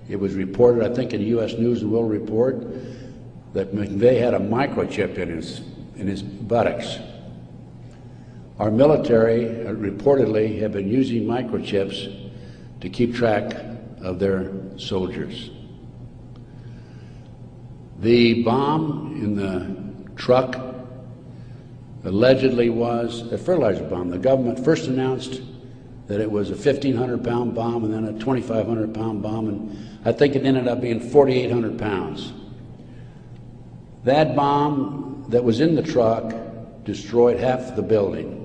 it was reported, I think in the U.S. News and World Report, that McVeigh had a microchip in his buttocks. Our military reportedly have been using microchips to keep track of their soldiers. The bomb in the truck allegedly was a fertilizer bomb. The government first announced that it was a 1,500-pound bomb and then a 2,500-pound bomb, and I think it ended up being 4,800 pounds. That bomb that was in the truck destroyed half the building.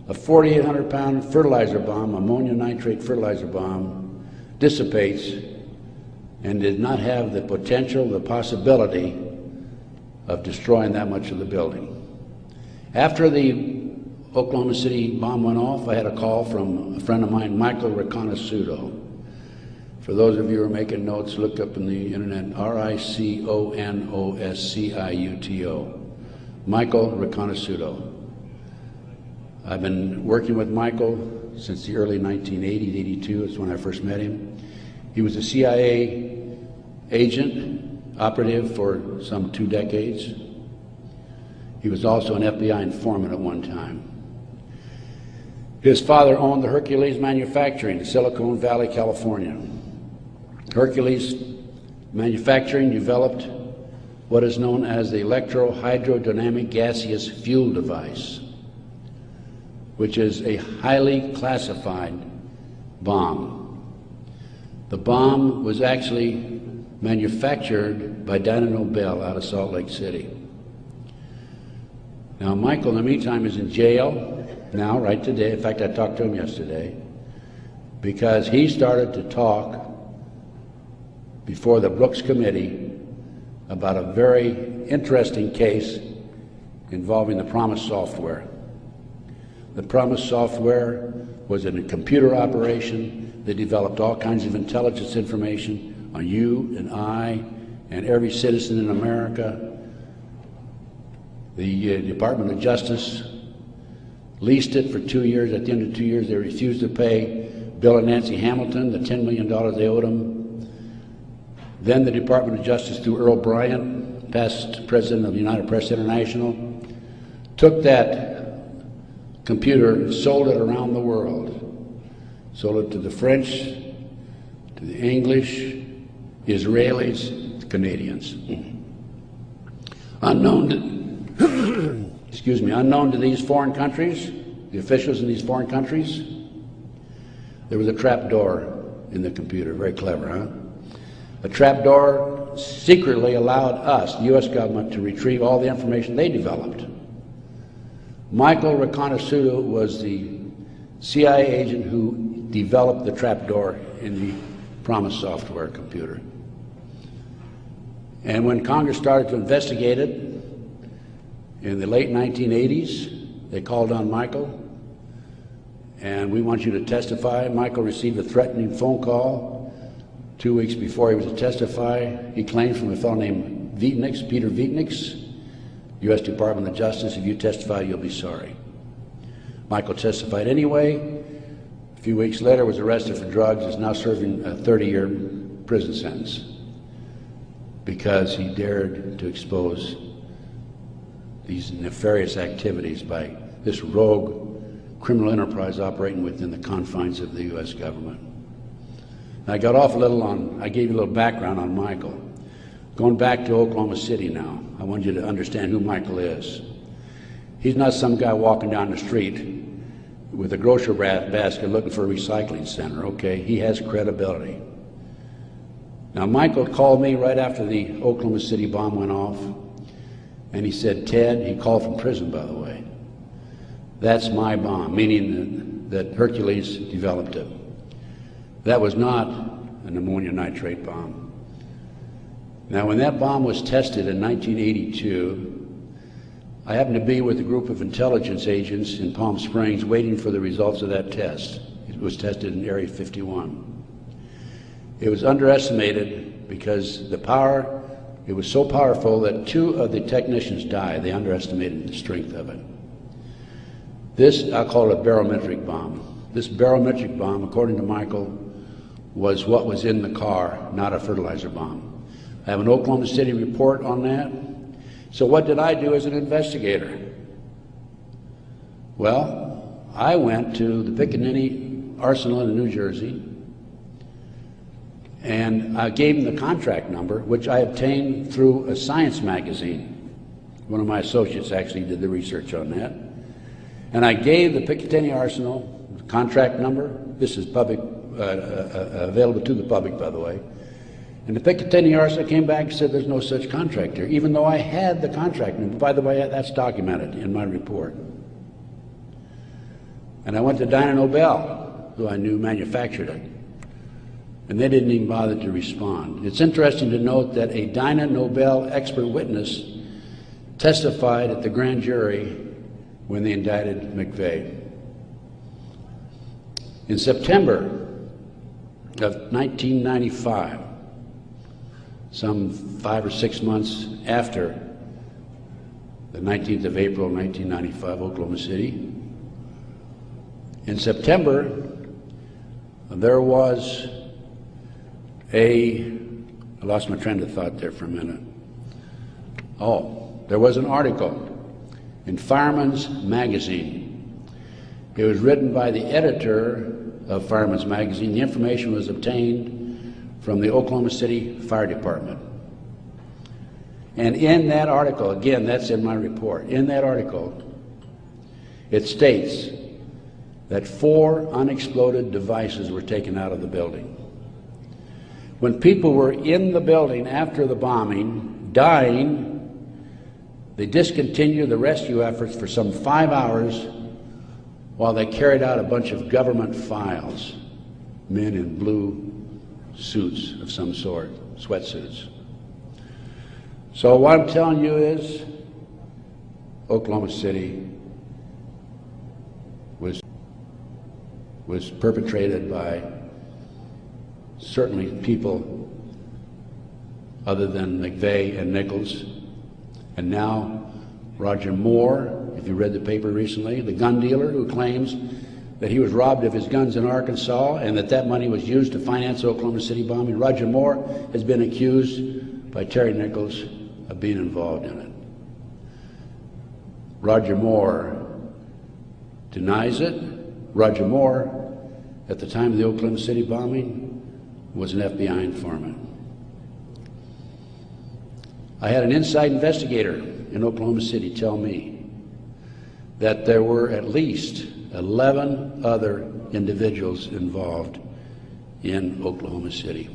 A 4,800-pound fertilizer bomb, ammonia nitrate fertilizer bomb, dissipates and did not have the potential, the possibility of destroying that much of the building. After the Oklahoma City bomb went off, I had a call from a friend of mine, Michael Riconosciuto. For those of you who are making notes, look up in the internet, Riconosciuto. Michael Riconosciuto. I've been working with Michael since the early 1980s, 82 is when I first met him. He was a CIA agent, operative for some 2 decades. He was also an FBI informant at one time. His father owned the Hercules Manufacturing in Silicon Valley, California. Hercules Manufacturing developed what is known as the electro-hydrodynamic gaseous fuel device, which is a highly classified bomb. The bomb was actually manufactured by Dyna Nobel out of Salt Lake City. Now, Michael, in the meantime, is in jail now, right today. In fact, I talked to him yesterday because he started to talk before the Brooks Committee about a very interesting case involving the PROMIS software. The PROMIS software was in a computer operation that developed all kinds of intelligence information on you and I and every citizen in America. The Department of Justice leased it for 2 years. At the end of 2 years, they refused to pay Bill and Nancy Hamilton the $10 million they owed them. Then the Department of Justice, through Earl Bryant, past president of United Press International, took that computer and sold it around the world. Sold it to the French, to the English, Israelis, the Canadians. Unknown to these foreign countries, the officials in these foreign countries, there was a trap door in the computer. Very clever, huh? A trap door secretly allowed us, the U.S. government, to retrieve all the information they developed. Michael Riconosciuto was the CIA agent who developed the trap door in the PROMIS software computer. And when Congress started to investigate it in the late 1980s, they called on Michael, and we want you to testify. Michael received a threatening phone call 2 weeks before he was to testify. He claimed from a fellow named Vietnix, Peter Vietnix, U.S. Department of Justice, if you testify, you'll be sorry. Michael testified anyway. A few weeks later, was arrested for drugs, is now serving a 30-year prison sentence because he dared to expose these nefarious activities by this rogue criminal enterprise operating within the confines of the U.S. government. I got off a little on, I gave you a little background on Michael. Going back to Oklahoma City now, I want you to understand who Michael is. He's not some guy walking down the street with a grocery basket looking for a recycling center, okay? He has credibility. Now, Michael called me right after the Oklahoma City bomb went off, and he said, Ted, he called from prison, by the way, that's my bomb, meaning that Hercules developed it. That was not an ammonium nitrate bomb. Now, when that bomb was tested in 1982, I happened to be with a group of intelligence agents in Palm Springs waiting for the results of that test. It was tested in Area 51. It was underestimated because the power, it was so powerful that 2 of the technicians died. They underestimated the strength of it. This, I'll call it a barometric bomb. This barometric bomb, according to Michael, was what was in the car, not a fertilizer bomb. I have an Oklahoma City report on that. So what did I do as an investigator? Well, I went to the Pickaninny Arsenal in New Jersey, and I gave them the contract number, which I obtained through a science magazine. One of my associates actually did the research on that. And I gave the Picatinny Arsenal the contract number. This is public, available to the public, by the way. And the Picatinny Arsenal came back and said there's no such contract here, even though I had the contract number. By the way, that's documented in my report. And I went to Dyna Nobel, who I knew manufactured it, and they didn't even bother to respond. It's interesting to note that a Dyna Nobel expert witness testified at the grand jury when they indicted McVeigh. In September of 1995, some 5 or 6 months after the 19th of April, 1995, Oklahoma City, In September, there was I lost my train of thought there for a minute. Oh, there was an article in Fireman's Magazine. It was written by the editor of Fireman's Magazine. The information was obtained from the Oklahoma City Fire Department. And in that article, again, that's in my report, in that article, it states that 4 unexploded devices were taken out of the building. When people were in the building after the bombing, dying, they discontinued the rescue efforts for some 5 hours while they carried out a bunch of government files, men in blue suits of some sort, sweatsuits. So what I'm telling you is Oklahoma City was perpetrated by certainly people other than McVeigh and Nichols, and now Roger Moore, if you read the paper recently, the gun dealer who claims that he was robbed of his guns in Arkansas and that money was used to finance the Oklahoma City bombing. Roger Moore has been accused by Terry Nichols of being involved in it. Roger Moore denies it. Roger Moore, at the time of the Oklahoma City bombing, was an FBI informant. I had an inside investigator in Oklahoma City tell me that there were at least 11 other individuals involved in Oklahoma City.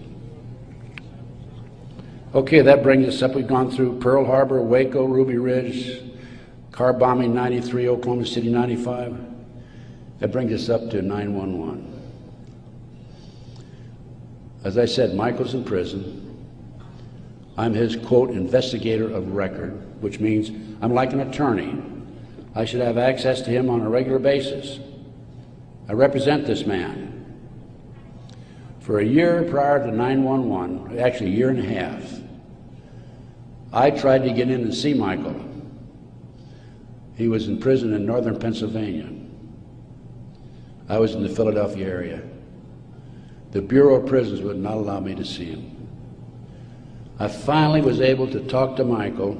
Okay, that brings us up. We've gone through Pearl Harbor, Waco, Ruby Ridge, car bombing 93, Oklahoma City 95. That brings us up to 9/11. As I said, Michael's in prison. I'm his, quote, investigator of record, which means I'm like an attorney. I should have access to him on a regular basis. I represent this man. For a year prior to 9/11, actually a year and a half, I tried to get in and see Michael. He was in prison in northern Pennsylvania. I was in the Philadelphia area. The Bureau of Prisons would not allow me to see him. I finally was able to talk to Michael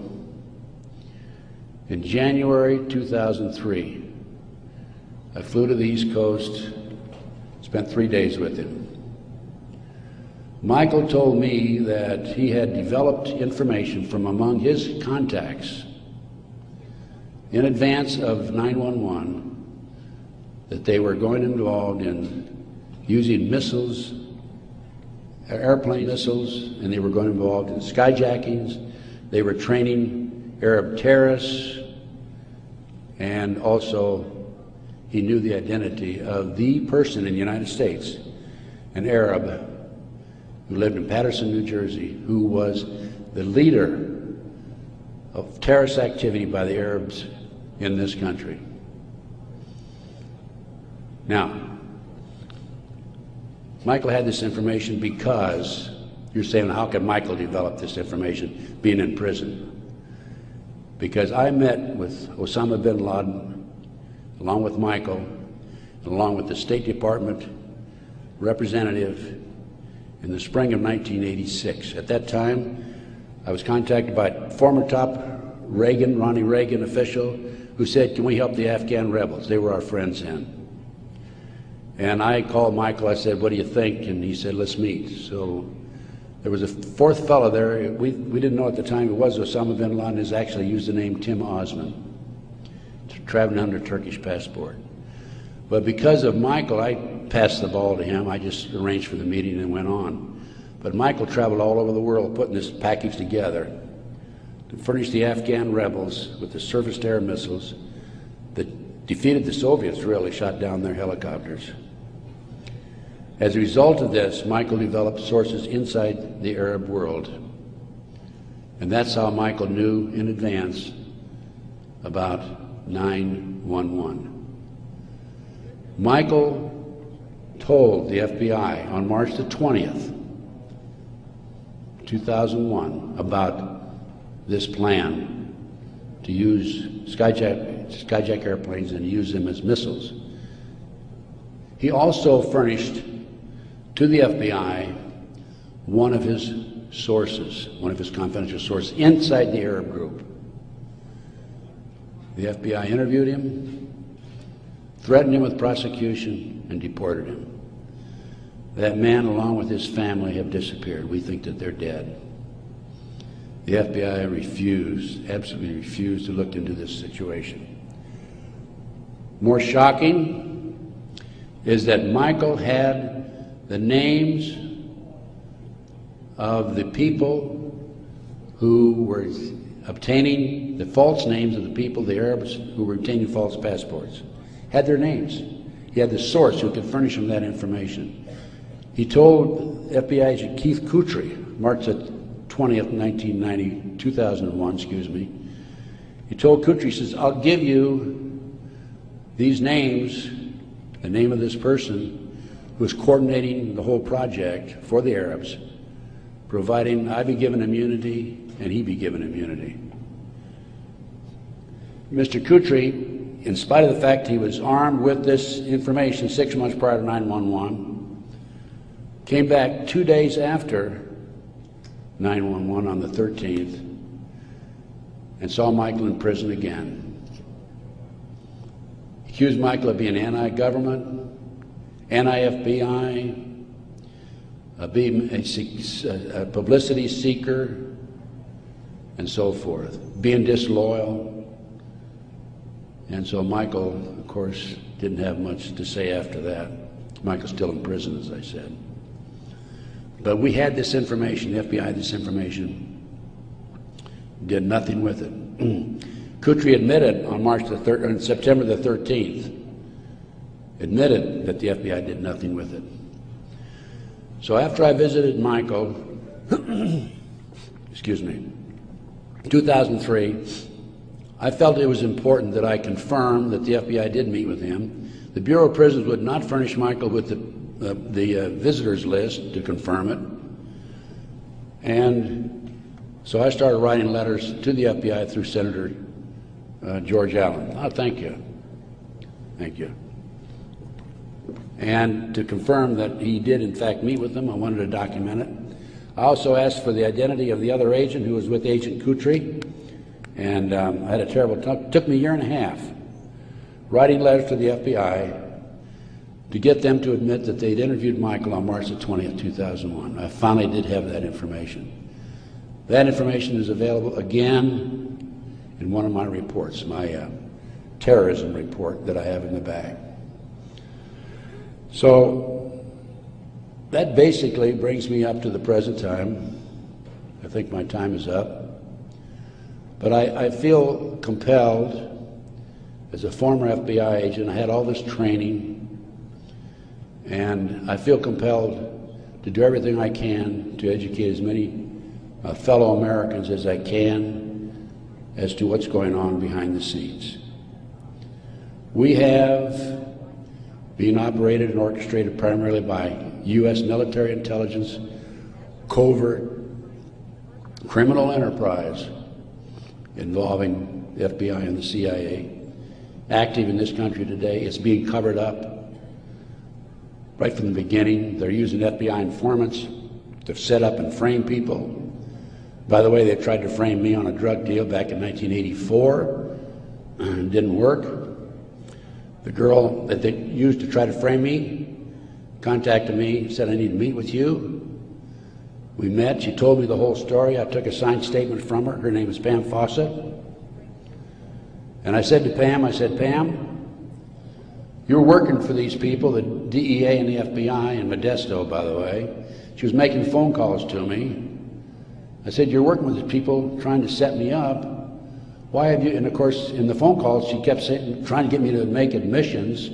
in January 2003. I flew to the East Coast, spent 3 days with him. Michael told me that he had developed information from among his contacts in advance of 9/11 that they were going involved in using missiles, airplane missiles, and they were going involved in skyjackings. They were training Arab terrorists, and also he knew the identity of the person in the United States, an Arab who lived in Paterson, New Jersey, who was the leader of terrorist activity by the Arabs in this country. Now, Michael had this information because, you're saying, how can Michael develop this information being in prison? Because I met with Osama bin Laden, along with Michael, and along with the State Department representative in the spring of 1986. At that time, I was contacted by former top Ronnie Reagan official who said, can we help the Afghan rebels? They were our friends then. And I called Michael, I said, what do you think? And he said, let's meet. So there was a fourth fellow there. We didn't know at the time it was Osama bin Laden. Has actually used the name Tim Osman, traveling under a Turkish passport. But because of Michael, I passed the ball to him. I just arranged for the meeting and went on. But Michael traveled all over the world putting this package together to furnish the Afghan rebels with the surface-to-air missiles that defeated the Soviets, really shot down their helicopters. As a result of this, Michael developed sources inside the Arab world. And that's how Michael knew in advance about 9/11. Michael told the FBI on March the 20th, 2001, about this plan to use skyjack airplanes and use them as missiles. He also furnished to the FBI one of his sources, one of his confidential sources inside the Arab group. The FBI interviewed him, threatened him with prosecution, and deported him. That man, along with his family, have disappeared. We think that they're dead. The FBI refused, absolutely refused, to look into this situation. More shocking is that Michael had the names of the people who were obtaining the false names of the people, the Arabs who were obtaining false passports. Had their names. He had the source who could furnish him that information. He told FBI agent Keith Kutry, March 20th, 2001, excuse me. He told Kutry, he says, I'll give you these names, the name of this person who is coordinating the whole project for the Arabs, providing I be given immunity and he be given immunity. Mr. Kutry, in spite of the fact he was armed with this information 6 months prior to 9/11, came back 2 days after 9/11 on the 13th and saw Michael in prison again. Accused Michael of being anti-government, anti-FBI, being a publicity seeker, and so forth, being disloyal. And so Michael, of course, didn't have much to say after that. Michael's still in prison, as I said. But we had this information, the FBI had this information, did nothing with it. Kutry admitted on September the 13th, admitted that the FBI did nothing with it. So after I visited Michael, excuse me, 2003, I felt it was important that I confirm that the FBI did meet with him. The Bureau of Prisons would not furnish Michael with the visitors list to confirm it. And so I started writing letters to the FBI through Senator George Allen. Oh, thank you. Thank you. And to confirm that he did in fact meet with them, I wanted to document it. I also asked for the identity of the other agent who was with Agent Kutry. And I had a terrible time. It took me a year and a half writing letters to the FBI to get them to admit that they'd interviewed Michael on March the 20th, 2001. I finally did have that information. That information is available again in one of my reports, my terrorism report that I have in the back. So that basically brings me up to the present time. I think my time is up. But I feel compelled, as a former FBI agent, I had all this training, and I feel compelled to do everything I can to educate as many fellow Americans as I can as to what's going on behind the scenes. We have been operated and orchestrated primarily by U.S. military intelligence, covert criminal enterprise involving the FBI and the CIA, active in this country today. It's being covered up right from the beginning. They're using FBI informants to set up and frame people. By the way, they tried to frame me on a drug deal back in 1984. It didn't work. The girl that they used to try to frame me contacted me, said, I need to meet with you. We met, she told me the whole story. I took a signed statement from her. Her name is Pam Fawcett. And I said to Pam, Pam, you're working for these people, the DEA and the FBI, and Modesto, by the way. She was making phone calls to me. I said, you're working with these people trying to set me up. Why have you, and of course, in the phone calls, she kept saying, trying to get me to make admissions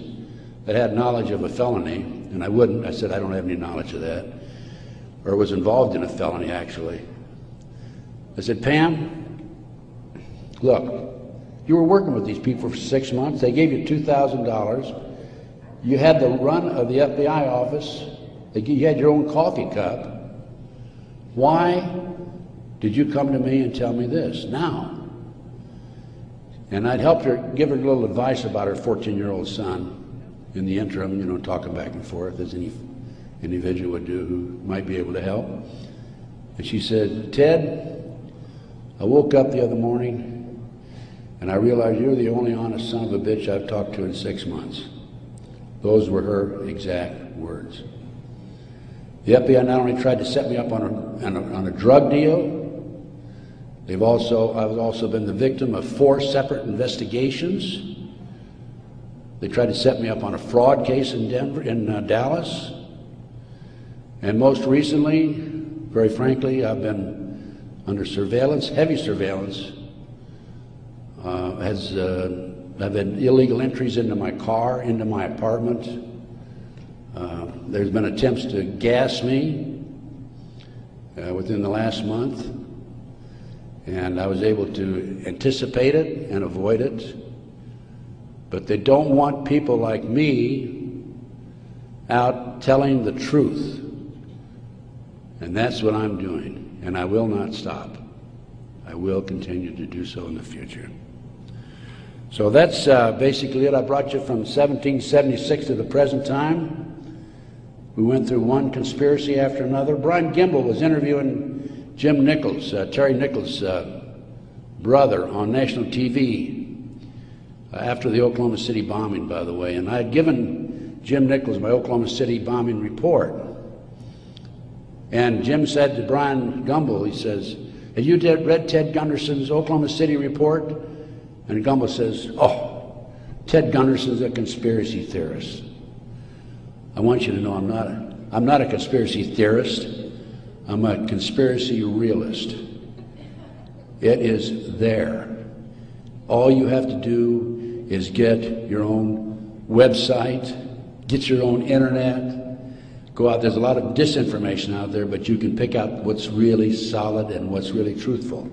that had knowledge of a felony, and I wouldn't. I said, I don't have any knowledge of that. Or was involved in a felony, actually. I said, Pam, look, you were working with these people for 6 months. They gave you $2,000. You had the run of the FBI office. You had your own coffee cup. Why did you come to me and tell me this now? And I'd helped her, give her a little advice about her 14-year-old son. in the interim, you know, talking back and forth as any individual would do who might be able to help. And she said, "Ted, I woke up the other morning and I realized you're the only honest son of a bitch I've talked to in 6 months." Those were her exact words. The FBI not only tried to set me up on a drug deal, I've also been the victim of 4 separate investigations. They tried to set me up on a fraud case in Dallas. And most recently, very frankly, I've been under surveillance, heavy surveillance. I've had illegal entries into my car, into my apartment. There's been attempts to gas me within the last month, and I was able to anticipate it and avoid it. But they don't want people like me out telling the truth. And that's what I'm doing, and I will not stop. I will continue to do so in the future. So that's basically it. I brought you from 1776 to the present time. We went through one conspiracy after another. Brian Gimbel was interviewing Jim Nichols, Terry Nichols' brother, on national TV after the Oklahoma City bombing, by the way. And I had given Jim Nichols my Oklahoma City bombing report. And Jim said to Brian Gimbel, he says, "Have you read Ted Gunderson's Oklahoma City report?" And Gimbel says, "Oh, Ted Gunderson's a conspiracy theorist." I want you to know I'm not a conspiracy theorist. I'm a conspiracy realist. It is there. All you have to do is get your own website, get your own internet, go out. There's a lot of disinformation out there, but you can pick out what's really solid and what's really truthful.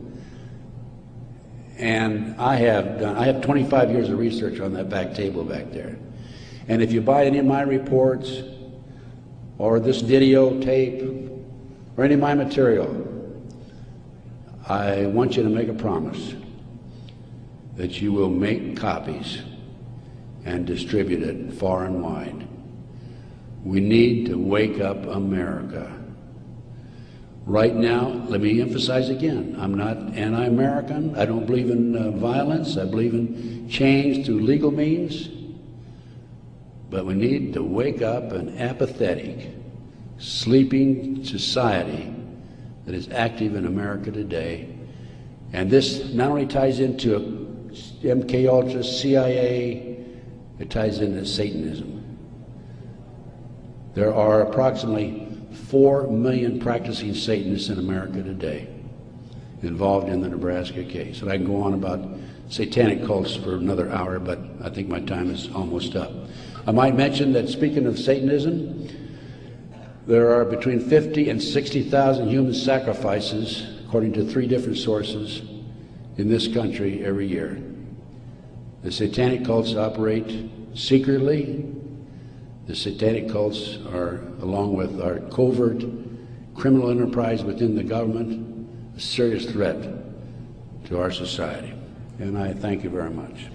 And I have 25 years of research on that back table back there. And if you buy any of my reports or this videotape or any of my material, I want you to make a promise that you will make copies and distribute it far and wide. We need to wake up America. Right now, let me emphasize again, I'm not anti-American. I don't believe in violence. I believe in change through legal means. But we need to wake up an apathetic, sleeping society that is active in America today. And this not only ties into MK Ultra, CIA, it ties into Satanism. There are approximately 4 million practicing Satanists in America today involved in the Nebraska case. And I can go on about satanic cults for another hour, but I think my time is almost up. I might mention that, speaking of Satanism, there are between 50 and 60,000 human sacrifices, according to 3 different sources, in this country every year. The satanic cults operate secretly. The satanic cults are, along with our covert criminal enterprise within the government, a serious threat to our society. And I thank you very much.